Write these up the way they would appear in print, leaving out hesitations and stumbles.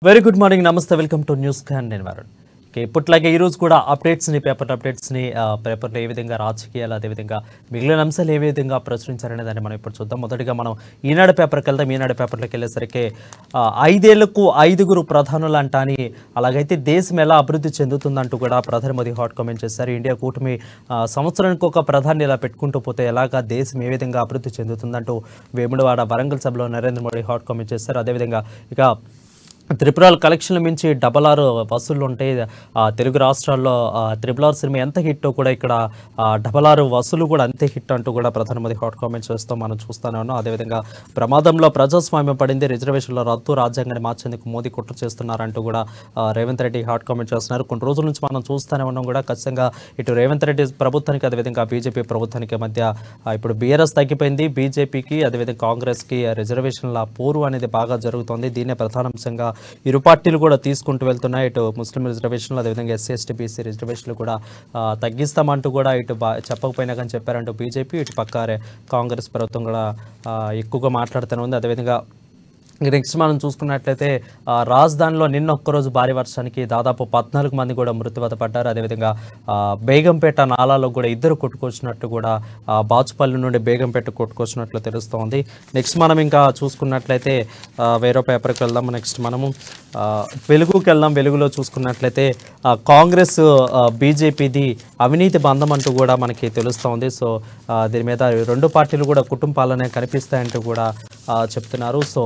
Very good morning, నమస్తే, welcome to news scan. నేను వరుణ్. ఇప్పట్లాగే ఈరోజు కూడా అప్డేట్స్ని పేపర్లో ఏ విధంగా రాజకీయాలు, అదేవిధంగా మిగిలిన అంశాలు ఏ విధంగా ప్రచురించారనే దాన్ని మనం ఇప్పుడు చూద్దాం. మొదటిగా మనం ఈనాడు పేపర్కి వెళ్దాం. ఈనాడు పేపర్లోకి వెళ్ళేసరికి 5 ఏళ్లకు 5 ప్రధానులు అంట అని, అలాగైతే దేశం ఎలా అభివృద్ధి చెందుతుందంటూ కూడా ప్రధాని మోదీ హాట్ కామెంట్ చేశారు. ఇండియా కూటమి సంవత్సరానికి ఒక ప్రధాని ఇలా పెట్టుకుంటూ పోతే ఎలాగా దేశం ఏ విధంగా అభివృద్ధి చెందుతుందంటూ వేములవాడ వరంగల్ సభలో నరేంద్ర మోడీ హాట్ కామెంట్ చేశారు. అదేవిధంగా ఇక త్రిపురాల కలెక్షన్ల మించి 6 వసూళ్లు ఉంటాయి. తెలుగు రాష్ట్రాల్లో RRR సినిమా ఎంత హిట్టో కూడా ఇక్కడ 6 వసూలు కూడా అంతే హిట్ అంటూ కూడా ప్రధాని మోదీ హాట్ కామెంట్స్ చేస్తూ మనం చూస్తూనే ఉన్నాం. అదేవిధంగా ప్రమాదంలో ప్రజాస్వామ్యం పడింది, రిజర్వేషన్ల రద్దు, రాజ్యాంగాన్ని మార్చేందుకు మోదీ కుట్ర చేస్తున్నారంటూ కూడా రేవంత్ రెడ్డి హాట్ కామెంట్ చేస్తున్నారు. కొన్ని రోజుల నుంచి మనం చూస్తూనే ఉన్నాం కూడా ఖచ్చితంగా ఇటు రేవంత్ రెడ్డి ప్రభుత్వానికి, అదేవిధంగా బీజేపీ ప్రభుత్వానికి మధ్య ఇప్పుడు బీఆర్ఎస్ తగ్గిపోయింది, బీజేపీకి అదేవిధంగా కాంగ్రెస్కి రిజర్వేషన్ల పోరు అనేది బాగా జరుగుతోంది. దీన్నే ప్రధానాంశంగా ఇరు పార్టీలు కూడా తీసుకుంటూ వెళ్తున్నాయి. ఇటు ముస్లిం రిజర్వేషన్లు, అదేవిధంగా SC ST BC రిజర్వేషన్లు కూడా తగ్గిస్తామంటూ కూడా ఇటు చెప్పకపోయినా కానీ చెప్పారంటూ బీజేపీ, ఇటు పక్క కాంగ్రెస్ ప్రభుత్వం కూడా ఎక్కువగా మాట్లాడుతూనే ఉంది. అదేవిధంగా నెక్స్ట్ మనం చూసుకున్నట్లయితే రాజధానిలో నిన్న ఒక్కరోజు భారీ వర్షానికి దాదాపు 14 మంది కూడా మృత్యువాత పడ్డారు. అదేవిధంగా బేగంపేట నాలాలో కూడా 2 కొట్టుకొచ్చినట్టు కూడా బాచుపల్లి నుండి బేగంపేట కొట్టుకొచ్చినట్లు తెలుస్తోంది. నెక్స్ట్ మనం ఇంకా చూసుకున్నట్లయితే వేరే పేపర్కి వెళ్దాం. నెక్స్ట్ మనము వెలుగుకి వెళ్దాం. వెలుగులో చూసుకున్నట్లయితే కాంగ్రెస్ బీజేపీది అవినీతి బంధం అంటూ కూడా మనకి తెలుస్తోంది. సో దీని మీద 2 పార్టీలు కూడా కుటుంబాలనే కనిపిస్తాయంటూ కూడా చెప్తున్నారు. సో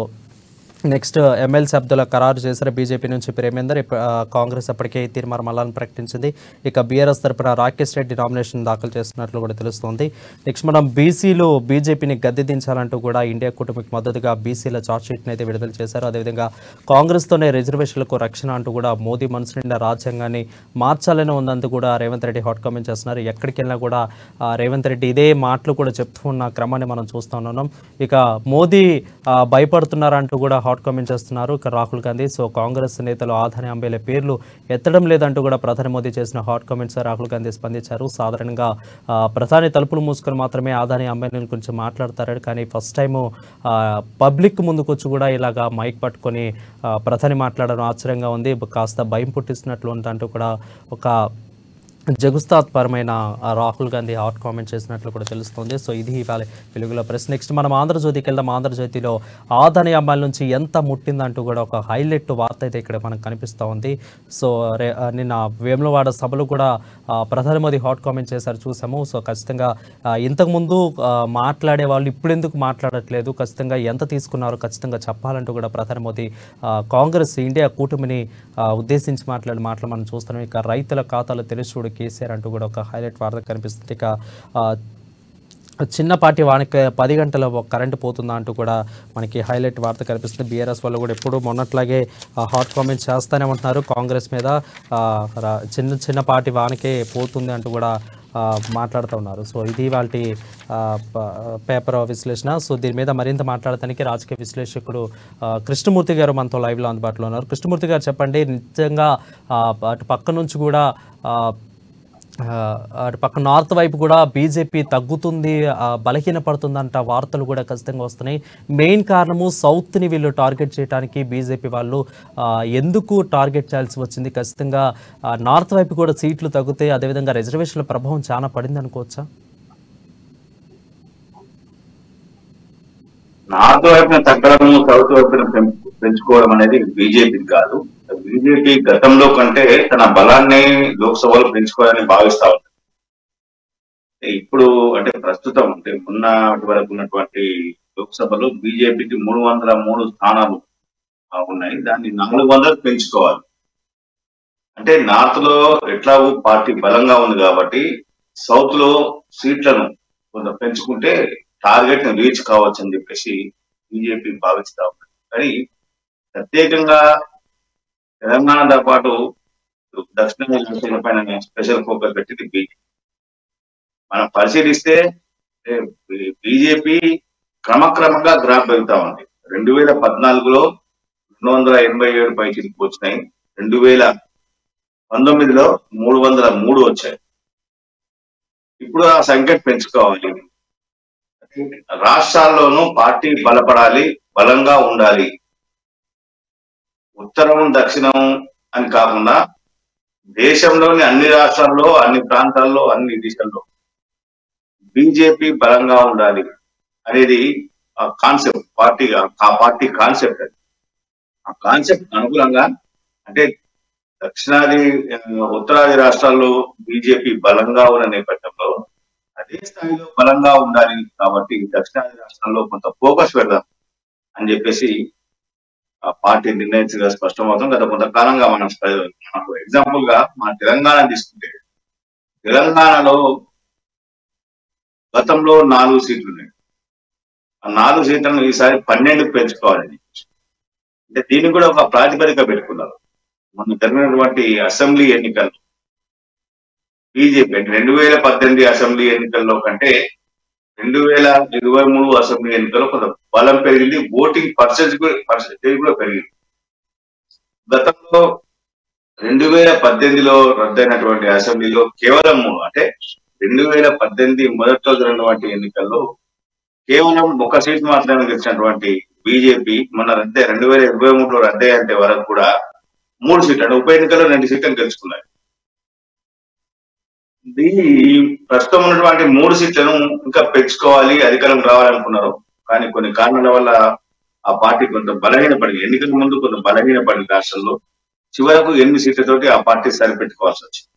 నెక్స్ట్ ఎమ్మెల్సీ అబ్దుల్లా ఖరారు చేశారు. బీజేపీ నుంచి ప్రేమేందర్, కాంగ్రెస్ అప్పటికే తీర్మానం మల్లాన్ని ప్రకటించింది. ఇక బీఆర్ఎస్ తరపున రాకేష్ రెడ్డి నామినేషన్ దాఖలు చేస్తున్నట్లు కూడా తెలుస్తోంది. నెక్స్ట్ మనం బీసీలు బీజేపీని గద్దె దించాలంటూ కూడా ఇండియా కూటమికి మద్దతుగా బీసీల చార్జ్షీట్ని అయితే విడుదల చేశారు. అదేవిధంగా కాంగ్రెస్తోనే రిజర్వేషన్లకు రక్షణ అంటూ కూడా మోదీ మనసు నిండా రాజ్యాంగాన్ని మార్చాలని ఉందంటూ కూడా రేవంత్ రెడ్డి హాట్ కామెంట్ చేస్తున్నారు. ఎక్కడికి వెళ్ళినా కూడా రేవంత్ రెడ్డి ఇదే మాటలు కూడా చెప్తూ ఉన్న క్రమాన్ని మనం చూస్తూ ఉన్నాం. ఇక మోదీ భయపడుతున్నారంటూ కూడా హాట్ కామెంట్ చేస్తున్నారు ఇక రాహుల్ గాంధీ. సో కాంగ్రెస్ నేతలు ఆదాని అంబేలే పేర్లు ఎత్తడం లేదంటూ కూడా ప్రధాని మోదీ చేసిన హాట్ కామెంట్స్ రాహుల్ గాంధీ స్పందించారు. సాధారణంగా ప్రధాని తలుపులు మూసుకొని మాత్రమే ఆదాని అంబేలే గురించి మాట్లాడతారు, కానీ ఫస్ట్ టైము పబ్లిక్ ముందుకు వచ్చి కూడా ఇలాగా మైక్ పట్టుకొని ప్రధాని మాట్లాడడం ఆశ్చర్యంగా ఉంది, కాస్త భయం పుట్టిస్తున్నట్లు ఉందంటూ కూడా ఒక జగుస్తాత్పరమైన రాహుల్ గాంధీ హాట్ కామెంట్ చేసినట్లు కూడా తెలుస్తుంది. సో ఇది ఇవాళ వెలుగులో ప్రెస్. నెక్స్ట్ మనం ఆంధ్రజ్యోతికి వెళ్దాం. ఆంధ్రజ్యోతిలో ఆదాని అమ్మాయిల నుంచి ఎంత ముట్టిందంటూ కూడా ఒక హైలైట్ వార్త అయితే ఇక్కడ మనకు కనిపిస్తూ ఉంది. సో నిన్న వేములవాడ సభలో కూడా ప్రధాని మోదీ హాట్ కామెంట్ చేశారు, చూసాము. సో ఖచ్చితంగా ఇంతకుముందు మాట్లాడే వాళ్ళు ఇప్పుడు ఎందుకు మాట్లాడట్లేదు, ఖచ్చితంగా ఎంత తీసుకున్నారో ఖచ్చితంగా చెప్పాలంటూ కూడా ప్రధాని మోదీ కాంగ్రెస్ ఇండియా కూటమిని ఉద్దేశించి మాట్లాడే మాటలు మనం చూస్తున్నాం. ఇక రైతుల ఖాతాలో తెలుసు కేసీఆర్ అంటూ కూడా ఒక హైలైట్ వార్త కనిపిస్తుంది. ఇక చిన్నపాటి వానికి 10 గంటల కరెంటు పోతుందా అంటూ కూడా మనకి హైలైట్ వార్త కనిపిస్తుంది. బీఆర్ఎస్ వాళ్ళు కూడా ఎప్పుడు మొన్నట్లాగే హాట్ కామెంట్స్ చేస్తూనే ఉంటున్నారు కాంగ్రెస్ మీద. చిన్నపాటి వానికే పోతుంది అంటూ కూడా మాట్లాడుతూ ఉన్నారు. సో ఇది వాళ్ళ పేపర్ విశ్లేషణ. సో దీని మీద మరింత మాట్లాడటానికి రాజకీయ విశ్లేషకుడు కృష్ణమూర్తి గారు మనతో లైవ్లో అందుబాటులో ఉన్నారు. కృష్ణమూర్తి గారు చెప్పండి, నిజంగా అటు పక్క నుంచి కూడా అటు పక్క నార్త్ వైపు కూడా బీజేపీ తగ్గుతుంది, బలహీనపడుతుందంట వార్తలు కూడా ఖచ్చితంగా వస్తున్నాయి. మెయిన్ కారణము సౌత్ని వీళ్ళు టార్గెట్ చేయడానికి బీజేపీ వాళ్ళు ఎందుకు టార్గెట్ చేయాల్సి వచ్చింది? ఖచ్చితంగా నార్త్ వైపు కూడా సీట్లు తగ్గుతాయి, అదేవిధంగా రిజర్వేషన్ల ప్రభావం చాలా పడింది అనుకోవచ్చా? నార్త్ వైపున తగ్గడం, సౌత్ వైపున పెంచుకోవడం అనేది బీజేపీ కాదు. బీజేపీ గతంలో కంటే తన బలాన్ని లోక్సభలో పెంచుకోవాలని భావిస్తా ఉంది. ఇప్పుడు అంటే ప్రస్తుతం అంటే మొన్నటి వరకు ఉన్నటువంటి లోక్సభలో బీజేపీకి 303 స్థానాలు ఉన్నాయి, దాన్ని 400 పెంచుకోవాలి. అంటే నార్త్ లో ఎట్లా పార్టీ బలంగా ఉంది కాబట్టి సౌత్ లో సీట్లను కొంత పెంచుకుంటే టార్గెట్ ని రీచ్ కావచ్చు అని చెప్పేసి బీజేపీ భావిస్తా ఉంది. కానీ ప్రత్యేకంగా తెలంగాణతో పాటు దక్షిణ రాష్ట్రాల పైన స్పెషల్ ఫోకస్ పెట్టింది బీజేపీ. మనం పరిశీలిస్తే బీజేపీ క్రమక్రమంగా గ్రాఫ్ పెరుగుతా ఉంది. 2014లో 287 పైచిలకు వచ్చినాయి, 2019లో 303 వచ్చాయి. ఇప్పుడు ఆ సంఖ్య పెంచుకోవాలి. రాష్ట్రాల్లోనూ పార్టీ బలపడాలి, బలంగా ఉండాలి. ఉత్తరం దక్షిణం అని కాకుండా దేశంలోని అన్ని రాష్ట్రాల్లో, అన్ని ప్రాంతాల్లో, అన్ని దిశల్లో బీజేపీ బలంగా ఉండాలి అనేది ఆ కాన్సెప్ట్ ఆ పార్టీ కాన్సెప్ట్. అది ఆ కాన్సెప్ట్ అనుగుణంగా అంటే దక్షిణాది ఉత్తరాది రాష్ట్రాల్లో బీజేపీ బలంగా ఉన్న నేపథ్యంలో అదే స్థాయిలో బలంగా ఉండాలి కాబట్టి దక్షిణాది రాష్ట్రాల్లో కొంత ఫోకస్ పెడదాం అని చెప్పేసి ఆ పార్టీ నిర్ణయించగా స్పష్టమవుతాం. గత కొంతకాలంగా మనకు ఎగ్జాంపుల్ గా మన తెలంగాణ తీసుకుంటే తెలంగాణలో గతంలో 4 సీట్లు ఉన్నాయి. ఆ 4 సీట్లను ఈసారి 12కు పెంచుకోవాలని అంటే దీన్ని కూడా ఒక ప్రాతిపదిక పెట్టుకున్నారు. మొన్న జరిగినటువంటి అసెంబ్లీ ఎన్నికల్లో బీజేపీ 2018 అసెంబ్లీ ఎన్నికల్లో కంటే 2023 అసెంబ్లీ ఎన్నికల్లో కొంత బలం పెరిగింది. ఓటింగ్ పర్సెంటేజ్ కూడా పెరిగింది. గతంలో 2018లో రద్దయినటువంటి అసెంబ్లీలో కేవలం 3 అంటే 2018 మొదటి రోజు జరిగినటువంటి ఎన్నికల్లో కేవలం 1 సీట్ మాత్రమే గెలిచినటువంటి బీజేపీ మొన్న 2023లో రద్దయ్యేంత వరకు కూడా 3 సీట్లు అంటే ఉప ఎన్నికల్లో 2 సీట్లను గెలుచుకున్నారు. ఈ ప్రస్తుతం ఉన్నటువంటి 3 సీట్లను ఇంకా పెంచుకోవాలి, అధికారం రావాలనుకున్నారు. కానీ కొన్ని కారణాల వల్ల ఆ పార్టీ కొంత బలహీనపడింది. ఎన్నికల ముందు కొంత బలహీనపడింది రాష్ట్రంలో. చివరకు 8 సీట్లతోటి ఆ పార్టీ సరిపెట్టుకోవాల్సి వచ్చింది.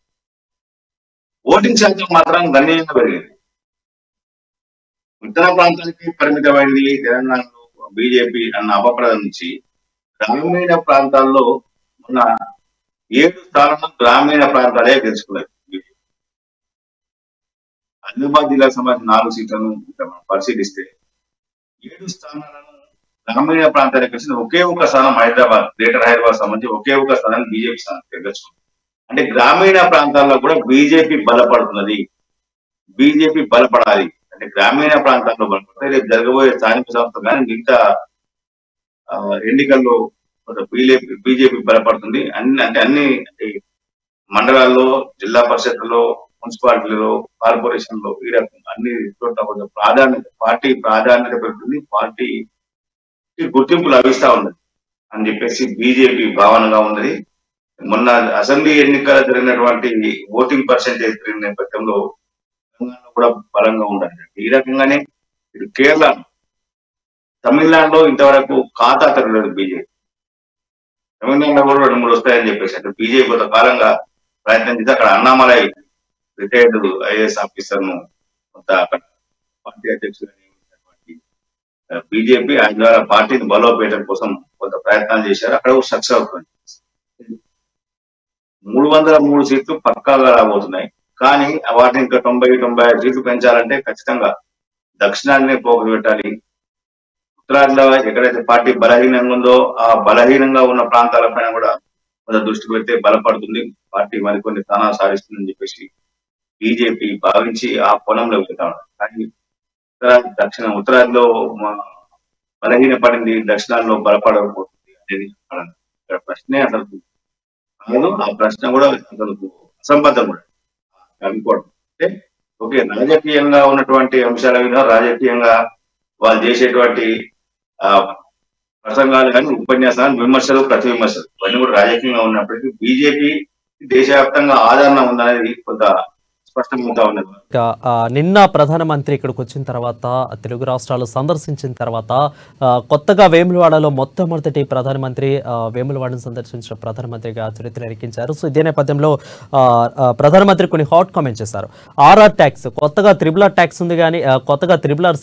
ఓటింగ్ శాతం మాత్రం గణనీయంగా పెరిగింది. ఉత్తర ప్రాంతానికి పరిమితమైంది తెలంగాణలో బీజేపీ అన్న అపప్రద నుంచి గ్రామీణ ప్రాంతాల్లో ఉన్న 7 స్థానాలు గ్రామీణ ప్రాంతాలే గెలుచుకున్నాయి. ఆదిలాబాద్ జిల్లాకు సంబంధించిన 4 సీట్లను మనం పరిశీలిస్తే 7 స్థానాలను గ్రామీణ ప్రాంతాలకు వచ్చిన ఒకే ఒక స్థానం హైదరాబాద్, గ్రేటర్ హైదరాబాద్ సంబంధించి ఒకే ఒక స్థానాన్ని బీజేపీ స్థానానికి గెలుచుకుంది. అంటే గ్రామీణ ప్రాంతాల్లో కూడా బీజేపీ బలపడుతున్నది. బీజేపీ బలపడాలి అంటే గ్రామీణ ప్రాంతాల్లో బలపడితే రేపు జరగబోయే స్థానిక సంస్థలు కానీ మిగతా ఎన్నికల్లో బీజేపీ బలపడుతుంది. అన్ని మండలాల్లో, జిల్లా పరిషత్లో, మున్సిపాలిటీలో, కార్పొరేషన్లో ఈ రకంగా అన్ని చోట్ల కొంచెం పార్టీ ప్రాధాన్యత పెడుతుంది, పార్టీ గుర్తింపు లభిస్తా ఉన్నది అని చెప్పేసి బీజేపీ భావనగా ఉన్నది. మొన్న అసెంబ్లీ ఎన్నికల జరిగినటువంటి ఓటింగ్ పర్సెంటేజ్ పెరిగిన నేపథ్యంలో తెలంగాణలో కూడా బలంగా ఉండాలి. ఈ రకంగానే ఇటు కేరళ, తమిళనాడులో ఇంతవరకు ఖాతా తెరలేదు బీజేపీ. తమిళనాడులో కూడా 2-3 వస్తాయని చెప్పేసి అంటే బీజేపీ కొంత కాలంగా ప్రయత్నం చేసి అక్కడ అన్నామలై రిటైర్డ్ ఐఏఎస్ ఆఫీసర్ ను కొంత అక్కడ పార్టీ అధ్యక్షుడు బీజేపీ ఆయన ద్వారా పార్టీని బలోపేతం కోసం కొంత ప్రయత్నాలు చేశారు. అక్కడ సక్సెస్ అవుతుంది. 303 సీట్లు పక్కాగా రాబోతున్నాయి. కానీ వాటిని ఇంకా 90-95 సీట్లు పెంచాలంటే ఖచ్చితంగా దక్షిణాన్ని పోగు పెట్టాలి. ఉత్తరాదిలో ఎక్కడైతే పార్టీ బలహీనంగా ఉందో ఆ బలహీనంగా ఉన్న ప్రాంతాలపైన కూడా కొంత దృష్టి పెడితే బలపడుతుంది, పార్టీ మరికొన్ని స్థానాలు సాధిస్తుందని చెప్పేసి బీజేపీ భావించి ఆ కోణంలో వెళ్తా ఉన్నారు. కానీ ఉత్తరాదిలో బలహీన పడింది, దక్షిణాల్లో బలపడకపోతుంది అనేది ఇక్కడ ప్రశ్నే అసలు కాదు. ఆ ప్రశ్న కూడా అసలు అసంబద్ధం కూడా అనుకోవడం. అంటే ఓకే, రాజకీయంగా ఉన్నటువంటి అంశాల మీద రాజకీయంగా వాళ్ళు చేసేటువంటి ప్రసంగాలు కానీ, ఉపన్యాసాలు, విమర్శలు, ప్రతి విమర్శలు ఇవన్నీ కూడా రాజకీయంగా ఉన్నప్పటికీ బీజేపీ దేశవ్యాప్తంగా ఆదరణ ఉందనేది కొంత స్పష్టమవుతా ఉన్నది. నిన్న ప్రధానమంత్రి ఇక్కడికి వచ్చిన తర్వాత, తెలుగు రాష్ట్రాలు సందర్శించిన తర్వాత కొత్తగా వేములవాడలో మొట్టమొదటి ప్రధానమంత్రి వేములవాడను సందర్శించిన ప్రధానమంత్రిగా చరిత్ర లిఖించారు. సో ఇదే నేపథ్యంలో ప్రధానమంత్రి కొన్ని హాట్ కామెంట్స్ చేశారు. ఆర్ఆర్ ట్యాక్స్, కొత్తగా త్రిబుల్ ట్యాక్స్ ఉంది కానీ, కొత్తగా త్రిబుల్ ఆర్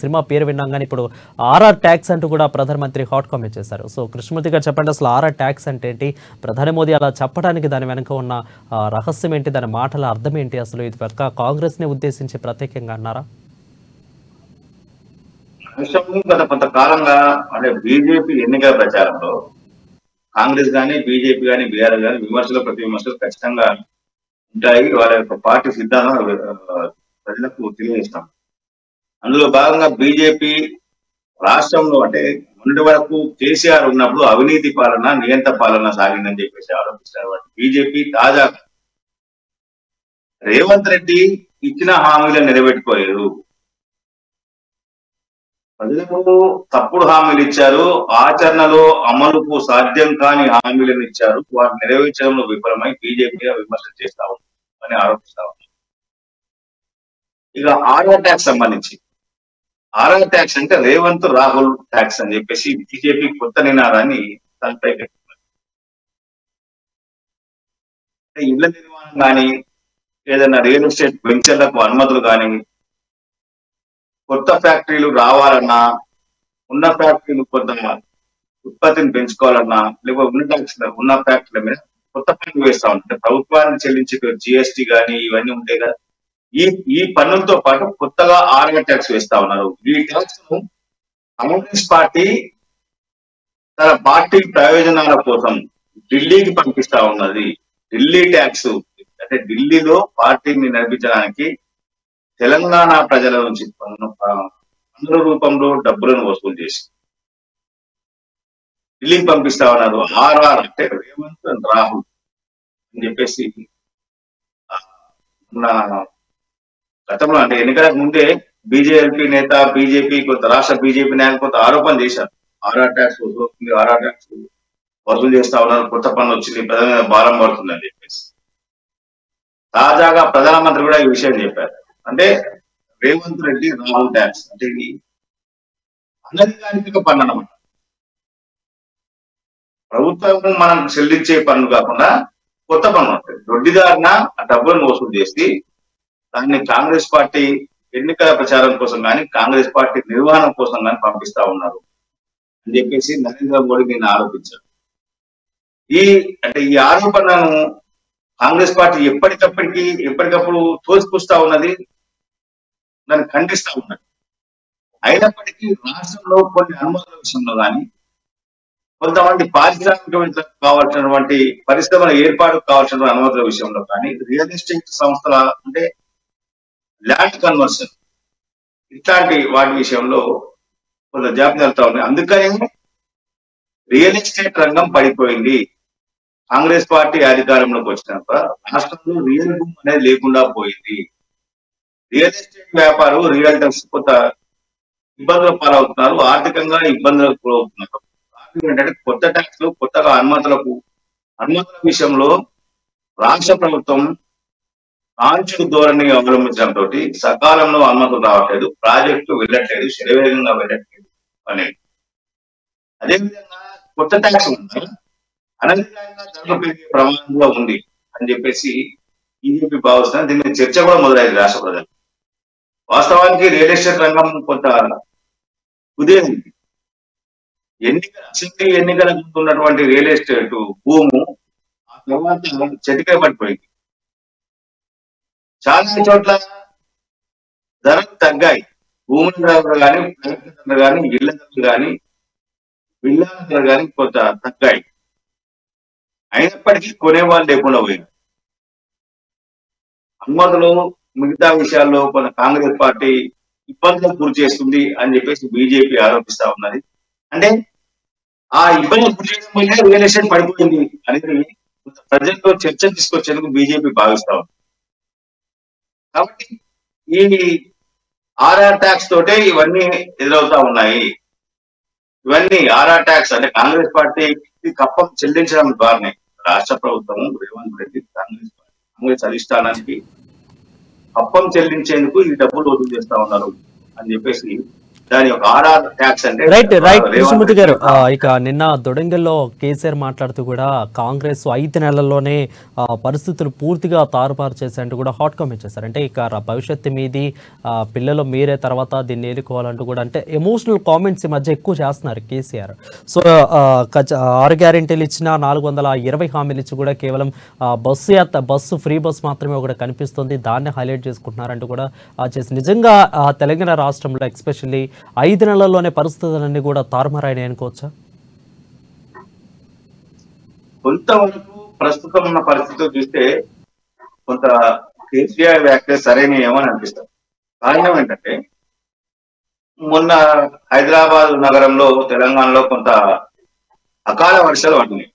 సినిమా పేరు విన్నాం కానీ ఇప్పుడు ఆర్ఆర్ ట్యాక్స్ అంటూ కూడా ప్రధానమంత్రి హాట్ కామెంట్ చేశారు. సో కృష్ణమూర్తి గారు చెప్పండి, అసలు ఆర్ఆర్ ట్యాక్స్ అంటే ఏంటి? ప్రధాని మోదీ అలా చెప్పడానికి దాని వెనుక ఉన్న రహస్యం ఏంటి? దాని మాటల అర్థం ఏంటి? అసలు ఇది పక్క కాంగ్రెస్ ని ఉద్దేశించి ప్రత్యేకంగా అన్నారా? గత కొంతకాలంగా అంటే బీజేపీ ఎన్నికల ప్రచారంలో కాంగ్రెస్ కానీ, బీజేపీ కానీ, బీఆర్ఎస్ కానీ విమర్శలు, ప్రతి విమర్శలు ఖచ్చితంగా ఉంటాయి. వాళ్ళ యొక్క పార్టీ సిద్ధాంతం ప్రజలకు తెలియజేస్తాం. అందులో భాగంగా బీజేపీ రాష్ట్రంలో అంటే మొన్నటి వరకు కేసీఆర్ ఉన్నప్పుడు అవినీతి పాలన, నియంత పాలన సాగిందని చెప్పేసి ఆరోపిస్తారు. బీజేపీ తాజాగా రేవంత్ రెడ్డి ఇచ్చిన హామీలను నిలబెట్టుకోలేదు, ప్రజలకు తప్పుడు హామీలు ఇచ్చారు, ఆచరణలో అమలుకు సాధ్యం కాని హామీలను ఇచ్చారు, వాటిని నెరవేర్చడంలో విఫలమై బీజేపీ విమర్శలు చేస్తా ఉంది అని ఆరోపిస్తా ఉంది. ఇక ఆర్ఆర్ ట్యాక్స్ సంబంధించి, ఆర్ఆర్ ట్యాక్స్ అంటే రేవంత్ రాహుల్ ట్యాక్స్ అని చెప్పేసి బీజేపీ కొత్త నినాదాన్ని తనపై పెట్టుకున్నారు. ఇళ్ల నిర్మాణం కానీ, ఏదైనా రియల్ ఎస్టేట్ వెంచర్లకు అనుమతులు కానీ, కొత్త ఫ్యాక్టరీలు రావాలన్నా, ఉన్న ఫ్యాక్టరీలు కొంత ఉత్పత్తిని పెంచుకోవాలన్నా, లేకపోతే ఉన్న ఫ్యాక్టరీల మీద కొత్త పన్ను వేస్తా ఉంటారు. ప్రభుత్వానికి చెల్లించే జిఎస్టీ కానీ ఇవన్నీ ఉంటాయి కదా, ఈ పన్నులతో పాటు కొత్తగా ఆర్ఆర్ ట్యాక్స్ వేస్తా ఉన్నారు. ఈ ట్యాక్స్ ను కాంగ్రెస్ పార్టీ తన పార్టీ ప్రయోజనాల కోసం ఢిల్లీకి పంపిస్తా ఉన్నది. ఢిల్లీ ట్యాక్స్ అంటే ఢిల్లీలో పార్టీని నడిపించడానికి తెలంగాణ ప్రజల నుంచి పన్నుల రూపంలో డబ్బులను వసూలు చేసి ఢిల్లీకి పంపిస్తా ఉన్నారు. ఆర్ఆర్ అంటే రేవంత్ అండ్ రాహుల్ అని చెప్పేసి ఉన్న గతంలో అంటే ఎన్నికలకు ముందే బీజేపీ నేత, బీజేపీ కొంత రాష్ట్ర బీజేపీ నాయకులు కొంత ఆరోపణ చేశారు. ఆర్ఆర్ ట్యాక్స్ వస్తుంది, ఆర్ఆర్ ట్యాక్స్ వసూలు చేస్తా ఉన్నారు, కొత్త పన్ను వచ్చింది, ప్రజల మీద భారం పడుతుంది అని చెప్పేసి. తాజాగా ప్రధానమంత్రి కూడా ఈ విషయం చెప్పారు. అంటే రేవంత్ రెడ్డి రాహుల్ ట్యాక్స్ అంటే ఇది అనధికారిక పన్ను అన్నమాట. ప్రభుత్వం మనం చెల్లించే పన్ను కాకుండా కొత్త పన్ను ఉంటుంది. దొడ్డిదారిన ఆ డబ్బులను వసూలు చేసి దాన్ని కాంగ్రెస్ పార్టీ ఎన్నికల ప్రచారం కోసం కానీ, కాంగ్రెస్ పార్టీ నిర్వహణ కోసం కానీ పంపిస్తా ఉన్నారు అని చెప్పేసి నరేంద్ర మోడీ నిన్న ఆరోపించారు. ఈ ఆరోపణను కాంగ్రెస్ పార్టీ ఎప్పటికప్పుడు తోసిపుస్తా ఉన్నది, దాన్ని ఖండిస్తా ఉన్నది. అయినప్పటికీ రాష్ట్రంలో కొన్ని అనుమతుల విషయంలో కానీ, కొంతమంది పారిశ్రామికవేత్తలకు కావాల్సినటువంటి పరిశ్రమల ఏర్పాటు కావాల్సిన అనుమతుల విషయంలో కానీ, రియల్ ఎస్టేట్ సంస్థల అంటే ల్యాండ్ కన్వర్షన్ ఇట్లాంటి వాటి విషయంలో కొంత జాప్యం జరుగుతా ఉంది. అందుకని రియల్ ఎస్టేట్ రంగం పడిపోయింది. కాంగ్రెస్ పార్టీ అధికారంలోకి వచ్చినాక రాష్ట్రంలో రియల్ భూమి అనేది లేకుండా పోయింది. రియల్ ఎస్టేట్ వ్యాపారం, రియల్టర్స్ కొంత ఇబ్బందుల పాలవుతున్నారు, ఆర్థికంగా ఇబ్బందులకు గురవుతున్నారు. ఏంటంటే కొత్త ట్యాక్స్లు, కొత్తగా అనుమతుల విషయంలో రాష్ట్ర ప్రభుత్వం ఆంక్షల ధోరణి అవలంబించడంతో సకాలంలో అనుమతులు రావట్లేదు, ప్రాజెక్టు వెళ్ళట్లేదు, శరవేగంగా వెళ్ళట్లేదు అనేది. అదేవిధంగా కొత్త ట్యాక్స్ ఉందా అనధికారంగా ధరలు పెరిగే ప్రమాదంలో ఉంది అని చెప్పేసి బీజేపీ భావిస్తున్నారు. దీని మీద చర్చ కూడా మొదలైంది రాష్ట్ర ప్రజలు. వాస్తవానికి రియల్ ఎస్టేట్ రంగం కొంత కుదేరింది. అసెంబ్లీ ఎన్నికల ముందు ఉన్నటువంటి రియల్ ఎస్టేట్ భూము ఆ తర్వాత చెట్టుకే పడిపోయింది. చాలా చోట్ల ధరలు తగ్గాయి. భూముల ధరలు కానీ, ధరలు కానీ, ఇళ్ల ధరలు కానీ, బిల్లాల ధరలు కానీ కొంత తగ్గాయి. అయినప్పటికీ కొనేవాళ్ళు లేకుండా పోయింది. అనుమతులు మిగతా విషయాల్లో కొంత కాంగ్రెస్ పార్టీ ఇబ్బందులకు గురి చేస్తుంది అని చెప్పేసి బీజేపీ ఆరోపిస్తా ఉన్నది. అంటే ఆ ఇబ్బందులు గురి చేయడం వల్లే రియల్ ఎస్టేట్ పడిపోయింది అనేది ప్రజల్లో చర్చ తీసుకొచ్చేందుకు బీజేపీ భావిస్తా ఉంది. కాబట్టి ఈ ఆర్ఆర్ ట్యాక్స్ తోటే ఇవన్నీ ఎదురవుతా ఉన్నాయి. ఇవన్నీ ఆర్ఆర్ ట్యాక్స్ అంటే కాంగ్రెస్ పార్టీ కప్పం చెల్లించడం ద్వారానే రాష్ట్ర ప్రభుత్వం రేవంత్ రెడ్డి కాంగ్రెస్ అధిష్టానానికి కప్పం చెల్లించేందుకు ఈ డబ్బులు వసూలు చేస్తా ఉన్నారు అని చెప్పేసి దాని యొక్క ఆర్ఆర్ ట్యాక్స్ అంటే రైట్ కృష్ణమూర్తి గారు, ఇక నిన్న దొడంగల్లో కేసీఆర్ మాట్లాడుతూ కూడా కాంగ్రెస్ 5 నెలల్లోనే పరిస్థితులు పూర్తిగా తారుమారు చేశారంటూ కూడా హాట్ కామెంట్ చేశారు. అంటే ఇక భవిష్యత్తు మీది, పిల్లలు మీరే తర్వాత దీన్ని ఏలుకోవాలంటూ కూడా అంటే ఎమోషనల్ కామెంట్స్ ఈ మధ్య ఎక్కువ చేస్తున్నారు కేసీఆర్. సో 6 గ్యారెంటీలు ఇచ్చిన 420 హామీలు ఇచ్చి కూడా కేవలం బస్సు ఫ్రీ బస్సు మాత్రమే ఒకటి కనిపిస్తుంది, దాన్ని హైలైట్ చేసుకుంటున్నారంటూ కూడా చేసి నిజంగా తెలంగాణ రాష్ట్రంలో ఎస్పెషల్లీ 5 నెలల్లోనే పరిస్థితులన్నీ కూడా తారుమారైనాయి అనుకోవచ్చా? కొంతవరకు ప్రస్తుతం ఉన్న పరిస్థితులు చూస్తే కొంత కేసీఆర్ వ్యాఖ్య సరైనయేమో అని అనిపిస్తుంది. కారణం ఏంటంటే మొన్న హైదరాబాద్ నగరంలో, తెలంగాణలో కొంత అకాల వర్షాలు పడినాయి.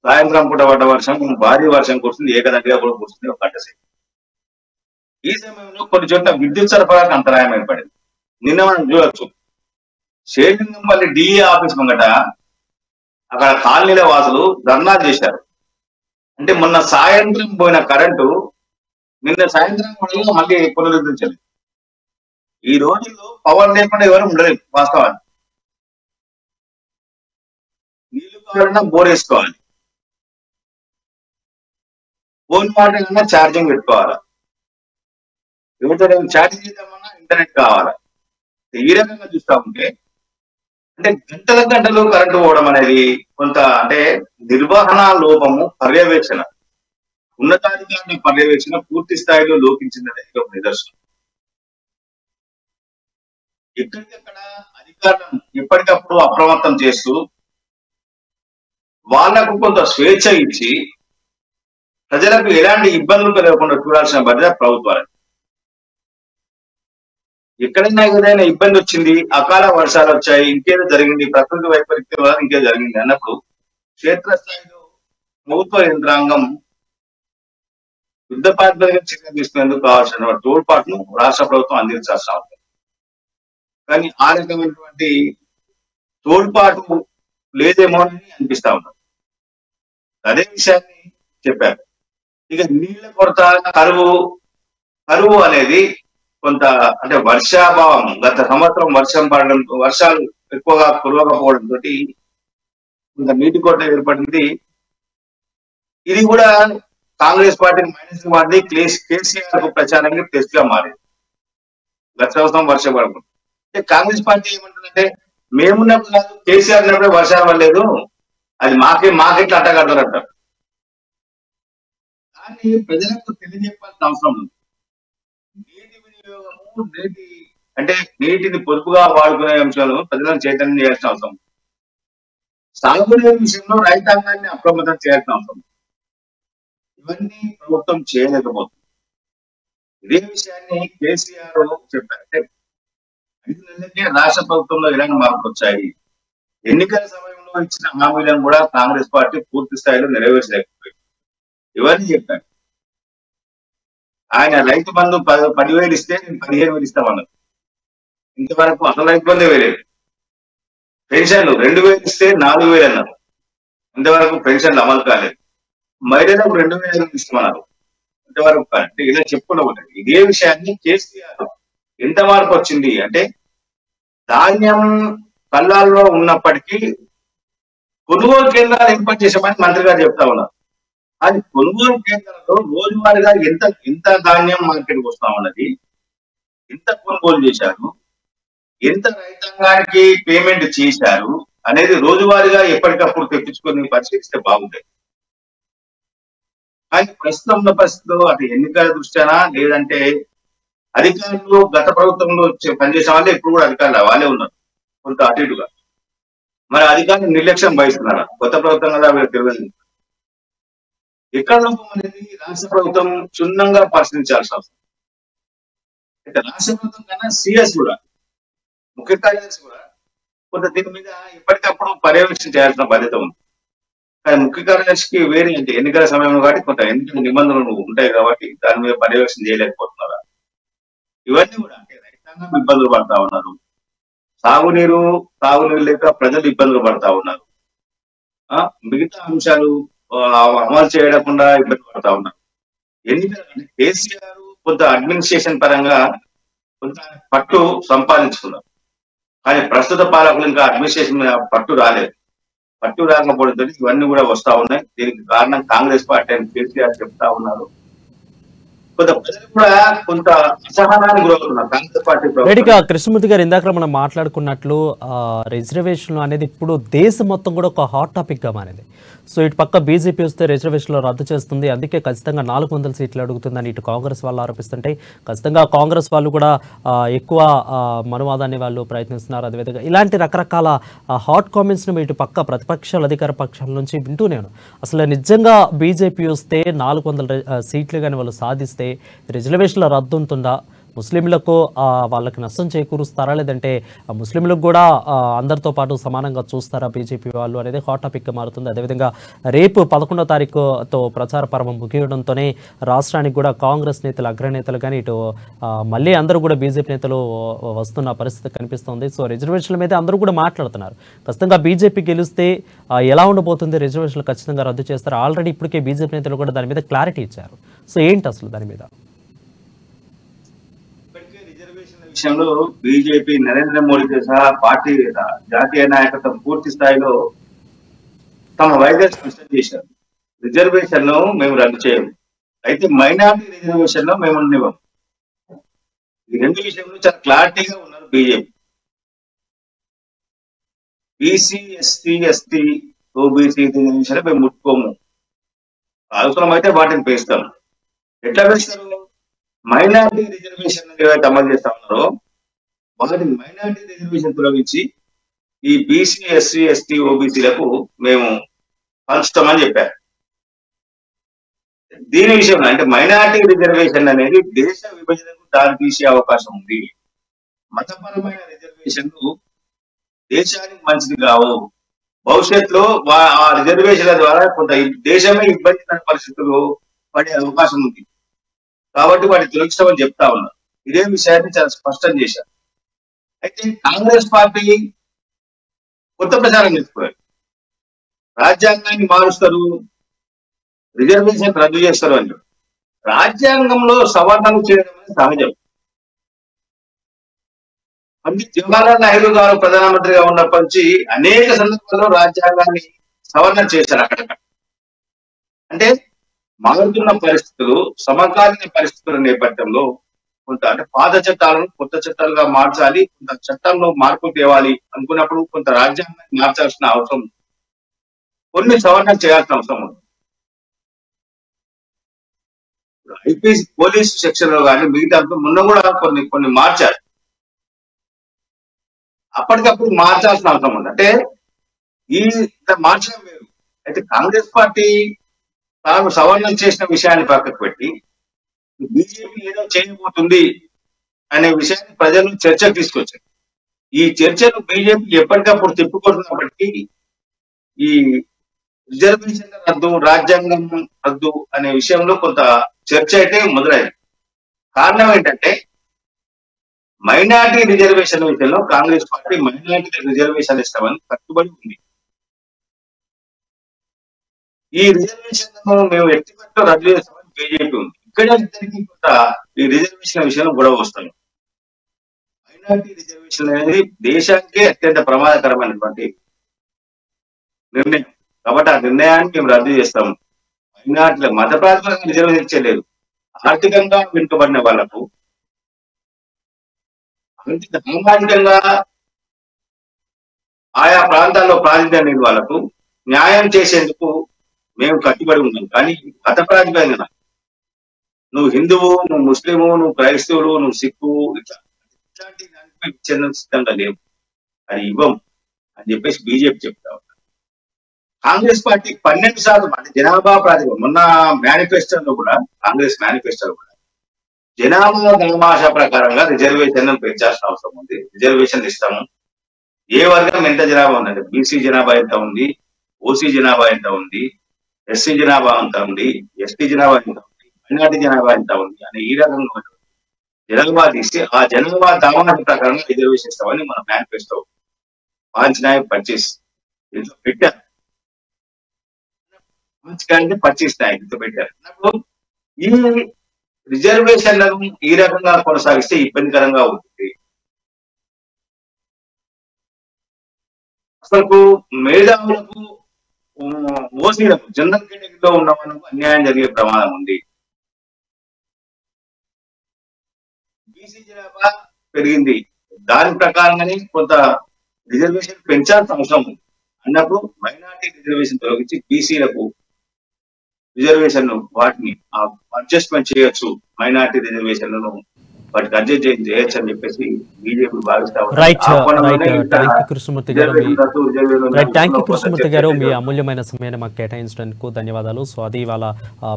సాయంత్రం పూట పడ్డ వర్షం భారీ వర్షం కురుస్తుంది, ఏకదండిగా కూడా కురుస్తుంది ఒక గంట సేపు. ఈ సమయంలో కొన్ని చోట్ల విద్యుత్ సరఫరాకు అంతరాయం ఏర్పడింది. నిన్న మనం చూడొచ్చు శేషలింగంపల్లి డిఏ ఆఫీస్ ముంగట అక్కడ కాలనీల వాసులు ధర్నా చేశారు. అంటే మొన్న సాయంత్రం పోయిన కరెంటు నిన్న సాయంత్రం కూడా మళ్ళీ పునరుద్ధరించలేదు. ఈ రోజుల్లో పవర్ లేకుండా ఎవరు ఉండలేదు. వాస్తవాన్ని నీళ్లు కావాలన్నా బోర్ వేసుకోవాలి, ఫోన్ మాట్లాడినా ఛార్జింగ్ పెట్టుకోవాలా, ఎవరితో ఛార్జింగ్ చేద్దామన్నా ఇంటర్నెట్ కావాలా. ఈ రకంగా చూస్తా ఉంటే అంటే గంటల గంటలు కరెంటు పోవడం అనేది కొంత అంటే నిర్వహణ లోపము, పర్యవేక్షణ, ఉన్నతాధికారుల పర్యవేక్షణ పూర్తి స్థాయిలో లోపించిందనేది ఒక నిదర్శనం. ఎక్కడికక్కడ అధికారులను ఎప్పటికప్పుడు అప్రమత్తం చేస్తూ వాళ్లకు కొంత స్వేచ్ఛ ఇచ్చి ప్రజలకు ఎలాంటి ఇబ్బందులు కలగకుండా చూడాల్సిన బాధ్యత ప్రభుత్వాలు. ఎక్కడైనా ఏదైనా ఇబ్బంది వచ్చింది, అకాల వర్షాలు వచ్చాయి, ఇంకేదో జరిగింది, ప్రకృతి వైపరీత్యం వల్ల ఇంకేదో జరిగింది అన్నప్పుడు క్షేత్రస్థాయిలో ప్రభుత్వ యంత్రాంగం యుద్ధ ప్రాతిపదికన చర్యలు తీసుకునేందుకు కావాల్సిన తోడ్పాటును రాష్ట్ర ప్రభుత్వం అందించాల్సిన అవసరం. కానీ ఆ రకమైనటువంటి తోడ్పాటు లేదేమో అని అనిపిస్తా ఉన్నారు. అదే విషయాన్ని చెప్పారు. ఇక నీళ్ల కొరత, కరువు అనేది కొంత అంటే వర్షాభావం, గత సంవత్సరం వర్షం పడడంతో, వర్షాలు ఎక్కువగా కురవకపోవడంతో కొంత నీటి కొరత ఏర్పడింది. ఇది కూడా కాంగ్రెస్ పార్టీని మైనస్ మారింది, కేసీఆర్ కు ప్రచారానికి టెస్ట్ గా మారింది. గత సంవత్సరం వర్షం పడకుండా అంటే కాంగ్రెస్ పార్టీ ఏమంటుందంటే మేమున్నప్పుడు కాదు, కేసీఆర్ ఉన్నప్పుడే వర్షాలు పడలేదు, అది మాకెట్లా అట్టగడతారంటారు. దాన్ని ప్రజలకు తెలియజెప్పాల్సిన అవసరం ఉంది. నీటి వినియోగము, నీటిని పొదుపుగా వాడుకునే అంశాలు ప్రజలను చైతన్యం చేయాల్సిన అవసరం. సాగునీరు విషయంలో రైతాంగాన్ని అప్రమత్తం చేయాల్సిన అవసరం. ఇవన్నీ ప్రభుత్వం చేయలేకపోతుంది. ఇదే విషయాన్ని కేసీఆర్ చెప్పారు. 5 నెలలకే రాష్ట్ర ప్రభుత్వంలో ఎలాంటి మార్పులు వచ్చాయి, ఎన్నికల సమయంలో ఇచ్చిన హామీలను కూడా కాంగ్రెస్ పార్టీ పూర్తి స్థాయిలో నెరవేర్చలేకపోయింది. ఇవన్నీ చెప్పారు. ఆయన రైతు బంధు 10,000 ఇస్తే నేను 15,000 ఇస్తామన్నారు. ఇంతవరకు అసలు రైతు బంధే వేయలేదు. పెన్షన్లు 2,000 ఇస్తే 4,000 అన్నారు. ఇంతవరకు పెన్షన్లు అమలు కాలేదు. మహిళలకు 2,000 ఇస్తామన్నారు. ఇంతవరకు అంటే ఇలా చెప్పుకుంటూ ఉంటుంది. ఇదే విషయాన్ని కేసీఆర్ ఎంత మార్పు వచ్చింది అంటే ధాన్యం కళ్ళాల్లో ఉన్నప్పటికీ కొనుగోలు కేంద్రాలు ఏర్పాటు చేసామని మంత్రి గారు చెప్తా ఉన్నారు. అది కొనుగోలు కేంద్రాల్లో రోజువారీగా ఎంత ధాన్యం మార్కెట్కి వస్తామన్నది, ఎంత కొనుగోలు చేశారు, ఎంత రైతాంగానికి పేమెంట్ చేశారు అనేది రోజువారీగా ఎప్పటికప్పుడు తెప్పించుకొని పరిశీలిస్తే బాగుంటుంది. కానీ ప్రస్తుతం ఉన్న పరిస్థితుల్లో అటు ఎన్నికల దృష్ట్యానా లేదంటే అధికారులు గత ప్రభుత్వంలో పనిచేసే వాళ్ళే ఇప్పుడు కూడా అధికారులు వాళ్ళే ఉన్నారు కొంత అటు ఇటుగా. మరి అధికారులు నిర్లక్ష్యం వహిస్తున్నారా? కొత్త ప్రభుత్వం కదా వీళ్ళు తెలియదు. ఎక్కడ లోపం అనేది రాష్ట్ర ప్రభుత్వం క్షుణ్ణంగా పరిశీలించాల్సిన అవసరం. అయితే రాష్ట్ర ప్రభుత్వం కన్నా సిఎస్ కూడా, ముఖ్య కార్యదర్శి కూడా కొంత దీని మీద ఎప్పటికప్పుడు పర్యవేక్షణ చేయాల్సిన బాధ్యత ఉంది. కానీ ముఖ్య కార్యదర్శికి వేరే అంటే ఎన్నికల సమయంలో కాబట్టి కొంత ఎన్నికల నిబంధనలు ఉంటాయి కాబట్టి దాని మీద పర్యవేక్షణ చేయలేకపోతున్నారా? ఇవన్నీ కూడా అంటే రైతాంగం ఇబ్బందులు పడతా ఉన్నారు, తాగునీరు లేక ప్రజలు ఇబ్బందులు పడతా ఉన్నారు, మిగతా అంశాలు అమలు చేయకుండా ఇబ్బంది పడతా ఉన్నారు. ఎన్నికల కేసీఆర్ కొంత అడ్మినిస్ట్రేషన్ పరంగా కొంత పట్టు సంపాదించుకున్నారు. కానీ ప్రస్తుత పాలకులు ఇంకా అడ్మినిస్ట్రేషన్ మీద పట్టు రాలేదు. పట్టు రాకపోవడంతో ఇవన్నీ కూడా వస్తా ఉన్నాయి. దీనికి కారణం కాంగ్రెస్ పార్టీ అని కేసీఆర్ చెప్తా ఉన్నారు. కొంత ప్రజలు కూడా కొంత అసహనానికి గురవుతున్నారు కాంగ్రెస్ పార్టీ. వేదిక కృష్ణమూర్తి గారు ఇందాక మనం మాట్లాడుకున్నట్లు రిజర్వేషన్ అనేది ఇప్పుడు దేశం మొత్తం కూడా ఒక హాట్ టాపిక్ గా మారింది. సో ఇటు పక్క బీజేపీ వస్తే రిజర్వేషన్లు రద్దు చేస్తుంది, అందుకే ఖచ్చితంగా 400 సీట్లు అడుగుతుందని ఇటు కాంగ్రెస్ వాళ్ళు ఆరోపిస్తుంటే ఖచ్చితంగా కాంగ్రెస్ వాళ్ళు కూడా ఎక్కువ మనువాదాన్ని వాళ్ళు ప్రయత్నిస్తున్నారు. అదేవిధంగా ఇలాంటి రకరకాల హాట్ కామెంట్స్ని ఇటు పక్క ప్రతిపక్షాలు అధికార పక్షాల నుంచి వింటూనే అసలు నిజంగా బీజేపీ వస్తే 400 సీట్లు కానీ వాళ్ళు సాధిస్తే రిజర్వేషన్ల రద్దు ఉంటుందా, ముస్లింలకు వాళ్ళకి నష్టం చేకూరుస్తారా, లేదంటే ముస్లింలకు కూడా అందరితో పాటు సమానంగా చూస్తారా బీజేపీ వాళ్ళు అనేది హాట్ టాపిక్గా మారుతుంది. అదేవిధంగా రేపు 11వ తారీఖుతో ప్రచార పర్వం ముగియడంతోనే రాష్ట్రానికి కూడా కాంగ్రెస్ నేతలు, అగ్రనేతలు కానీ ఇటు మళ్ళీ అందరూ కూడా బీజేపీ నేతలు వస్తున్న పరిస్థితి కనిపిస్తుంది. సో రిజర్వేషన్ల మీద అందరూ కూడా మాట్లాడుతున్నారు. ఖచ్చితంగా బీజేపీ గెలిస్తే ఎలా ఉండబోతుంది, రిజర్వేషన్లు ఖచ్చితంగా రద్దు చేస్తారు. ఆల్రెడీ ఇప్పటికే బీజేపీ నేతలు కూడా దాని మీద క్లారిటీ ఇచ్చారు. సో ఏంటి అసలు దాని మీద? విషయంలో బీజేపీ నరేంద్ర మోడీతో సహా పార్టీ జాతీయ నాయకత్వం పూర్తి స్థాయిలో తమ వైఖరి స్పష్టం చేశారు. రిజర్వేషన్ ను మేము రద్దు చేయము, అయితే మైనారిటీ రిజర్వేషన్ లో మేము ఉండనివ్వం. ఈ రెండు విషయంలో చాలా క్లారిటీగా ఉన్నారు BJP. BC, ST, ST, OBC reservation మేము ముట్టుకోము, అవసరమైతే వాటిని పెంచుతాం. ఎట్లా పెంచుతారు? మైనారిటీ రిజర్వేషన్ ఏవైతే అమలు చేస్తా ఉన్నారో వాటిని మైనారిటీ రిజర్వేషన్ తొలగించి ఈ బీసీ, ఎస్సీ, ఎస్టీ, ఓబీసీలకు మేము పంచుతామని చెప్పారు. దీని విషయంలో అంటే మైనారిటీ రిజర్వేషన్ అనేది దేశ విభజనకు దారి తీసే అవకాశం ఉంది. మతపరమైన రిజర్వేషన్లు దేశానికి మంచిది కావు. భవిష్యత్తులో ఆ రిజర్వేషన్ల ద్వారా కొంత దేశమే ఇబ్బందికర పరిస్థితులు పడే అవకాశం ఉంది. కాబట్టి వాటి తొలగిస్తామని చెప్తా ఉన్నారు. ఇదే విషయాన్ని చాలా స్పష్టం చేశారు. అయితే కాంగ్రెస్ పార్టీ కొత్త ప్రచారం చేసుకోవాలి. రాజ్యాంగాన్ని మారుస్తారు, రిజర్వేషన్ రద్దు చేస్తారు అని. రాజ్యాంగంలో సవరణలు చేయడం అనేది సహజం. పండిత్ జవహర్లాల్ నెహ్రూ గారు ప్రధానమంత్రిగా ఉన్నప్పటి నుంచి అనేక సందర్భాల్లో రాజ్యాంగాన్ని సవరణ చేశారు అక్కడక్కడ. అంటే మారుతున్న పరిస్థితులు, సమకాలీన పరిస్థితుల నేపథ్యంలో కొంత అంటే పాత చట్టాలను కొత్త చట్టాలుగా మార్చాలి, కొంత చట్టంలో మార్పు తేవాలి అనుకున్నప్పుడు కొంత రాజ్యాంగాన్ని మార్చాల్సిన అవసరం, కొన్ని సవరణ చేయాల్సిన అవసరం ఉంది. ఐపీసీ పోలీసు సెక్షన్ లో కానీ మిగతా మొన్న కూడా కొన్ని మార్చారు. అప్పటికప్పుడు మార్చాల్సిన అవసరం ఉంది. అంటే ఈ మార్చడం వేరు. అయితే కాంగ్రెస్ పార్టీ తాను సవరణలు చేసిన విషయాన్ని పక్కకు పెట్టి బీజేపీ ఏదో చేయబోతుంది అనే విషయాన్ని ప్రజలు చర్చకు తీసుకొచ్చారు. ఈ చర్చను బీజేపీ ఎప్పటికప్పుడు తిప్పుకొస్తున్నప్పటికీ ఈ రిజర్వేషన్ రద్దు, రాజ్యాంగం రద్దు అనే విషయంలో కొంత చర్చ అయితే మొదలైంది. కారణం ఏంటంటే మైనారిటీ రిజర్వేషన్ విషయంలో కాంగ్రెస్ పార్టీ మైనారిటీ రిజర్వేషన్ ఇస్తామని కట్టుబడి ఉంది. ఈ రిజర్వేషన్ మేము ఎత్తిపెట్టలో రద్దు చేస్తామని బీజేపీ ఉంది. ఇక్కడ ఇద్దరికి కొంత ఈ రిజర్వేషన్ విషయంలో గొడవ వస్తాయి. మైనారిటీ రిజర్వేషన్ అనేది దేశానికే అత్యంత ప్రమాదకరమైనటువంటి నిర్ణయం. కాబట్టి ఆ నిర్ణయాన్ని మేము రద్దు చేస్తాము. మైనారిటీల మత ప్రాతిపదికన రిజర్వేషన్ ఇచ్చేలేదు. ఆర్థికంగా వెనుకబడిన వాళ్లకు, సామాజికంగా ఆయా ప్రాంతాల్లో ప్రాతినిధ్యం లేని వాళ్లకు న్యాయం చేసేందుకు మేము కట్టుబడి ఉన్నాం. కానీ మత ప్రాతిపదికన నువ్వు హిందువు, నువ్వు ముస్లిము, నువ్వు క్రైస్తవులు, నువ్వు సిక్కు ఇట్లాంటి దానిపై విచ్ఛేదం సిద్ధంగా లేవు, అది ఇవ్వం అని చెప్పేసి బీజేపీ చెప్తా ఉన్నారు. కాంగ్రెస్ పార్టీ 12% అంటే జనాభా ప్రాతిపదిక, మొన్న మేనిఫెస్టోలో కూడా కాంగ్రెస్ మేనిఫెస్టోలో కూడా జనాభా దామాషా ప్రకారంగా రిజర్వేషన్ పెంచాల్సిన అవసరం ఉంది. రిజర్వేషన్ ఇస్తాము. ఏ వర్గం ఎంత జనాభా ఉందంటే బీసీ జనాభా ఎంత ఉంది, ఓసీ జనాభా ఎంత ఉంది, ఎస్సీ జనాభా ఎంత ఉంది, ఎస్టీ జనాభా ఎంత ఉంది, మైనారిటీ జనాభా ఎంత ఉంది అని ఈ రకంగా జనాభా తీసి ఆ జనాభా దామాషా ప్రకారంగా రిజర్వేషన్ ఇస్తామని మన మేనిఫెస్టో పాంచనాయ 25 ఇంట్లో పెట్టారు. మంచి 25 ఇంట్లో పెట్టారు. అప్పుడు ఈ రిజర్వేషన్లను ఈ రకంగా కొనసాగిస్తే ఇబ్బందికరంగా ఉంటుంది. అసలు మేధావులకు, ఓసీలకు, జనరల్ కేటగిరీలో ఉన్న వాళ్ళకు అన్యాయం జరిగే ప్రమాదం ఉంది. బీసీ జనాభా పెరిగింది, దాని ప్రకారంగానే కొంత రిజర్వేషన్ పెంచాల్సిన అవసరం ఉంది అన్నప్పుడు మైనారిటీ రిజర్వేషన్ తొలగించి బీసీలకు రిజర్వేషన్ వాటిని అడ్జస్ట్మెంట్ చేయొచ్చు, మైనారిటీ రిజర్వేషన్లను వాటికి అడ్జస్ట్ చేయొచ్చు అని చెప్పేసి బీజేపీ భావిస్తా ఉంది. రైట్ ఆ రైట్ కోణంలోనే ఇంత థ్యాంక్ యూ కృష్ణమూర్తి గారు మీ రిజర్వేషన్ రైట్ థ్యాంక్ యూ కొంత కృష్ణమూర్తి చర్చ గారు మీ జరుగుతుంది. అమూల్యమైన సమయాన్ని మాకు కేటాయించినందుకు ధన్యవాదాలు. సో అది వాళ్ళ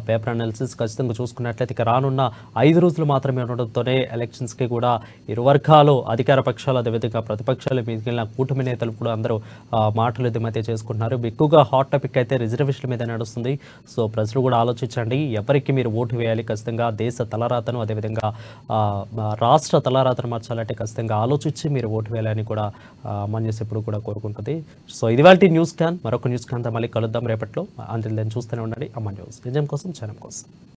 పేపర్ అనాలిసిస్. ఖచ్చితంగా చూసుకున్నట్లయితే ఇక రానున్న 5 రోజులు మాత్రమే ఉండడంతోనే ఎలక్షన్స్కి కూడా ఇరు వర్గాలు అధికార పక్షాలు అదేవిధంగా ప్రతిపక్షాలు మిగిలిన కూటమి నేతలు కూడా అందరూ మాటలు దిమ్మతే చేసుకుంటున్నారు. ఎక్కువగా హాట్ టాపిక్ అయితే రిజర్వేషన్ మీద నడుస్తుంది. సో ప్రజలు కూడా ఆలోచించండి, ఎవరికి మీరు ఓటు వేయాలి. ఖచ్చితంగా దేశ తలరాతను అదేవిధంగా రాష్ట్ర తలరాతను మార్చాలంటే ఖచ్చితంగా ఆలోచించి మీరు ఓటు వేయాలని కూడా మన్యస్ ఎప్పుడు కూడా కోరుకుంటుంది. సో ఇది వాళ్ళ న్యూస్ క్యాన్. మరొక న్యూస్ క్యాన్తో మళ్ళీ కలుద్దాం రేపట్లో. అంటిల్ దెన్ చూస్తూనే ఉండండి అమ్మ న్యూస్. నిజం కోసం జనం కోసం.